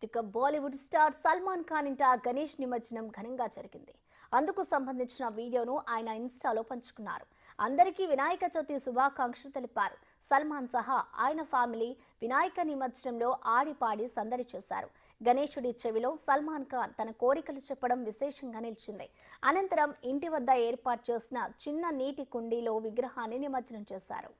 ఇక బాలీవుడ్ స్టార్ సల్మాన్ ఖాన్ ఇంట గణేష్ నిమజ్జనం ఘనంగా జరిగింది. అందుకు సంబంధించిన వీడియోను ఆయన ఇన్స్టాలో పంచుకున్నారు. అందరికీ వినాయక చవితి శుభాకాంక్షలు తెలిపారు. సల్మాన్ సహా ఆయన ఫ్యామిలీ వినాయక నిమజ్జనంలో ఆడిపాడి సందడి చేశారు. గణేశుడి చెవిలో సల్మాన్ ఖాన్ తన కోరికలు చెప్పడం విశేషంగా నిలిచింది. అనంతరం ఇంటి వద్ద ఏర్పాటు చేసిన చిన్న నీటి కుండీలో విగ్రహాన్ని నిమజ్జనం చేశారు.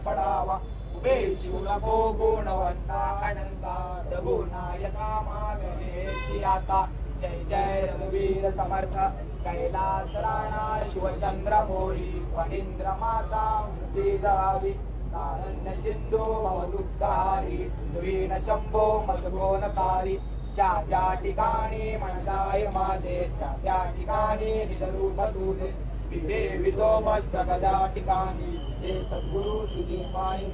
पडावा उभे शिवलको गुणवंता अनंता प्रभु नायका मागणेची आता जय जय रघुवीर समर्थ कैलास राणा शिवचंद्र मोरी फणींद्र माता मृती दहावी नारण्य सिंधू मवदुद्धारी सुवीण शंभो मसगोनकारी ज्या ज्या ठिकाणी मनदाय माझे त्या ठिकाणी निजरूप तुझे विधे विधो मस्तक ज्या ठिकाणी हे सद्गुरु तुझी पाणी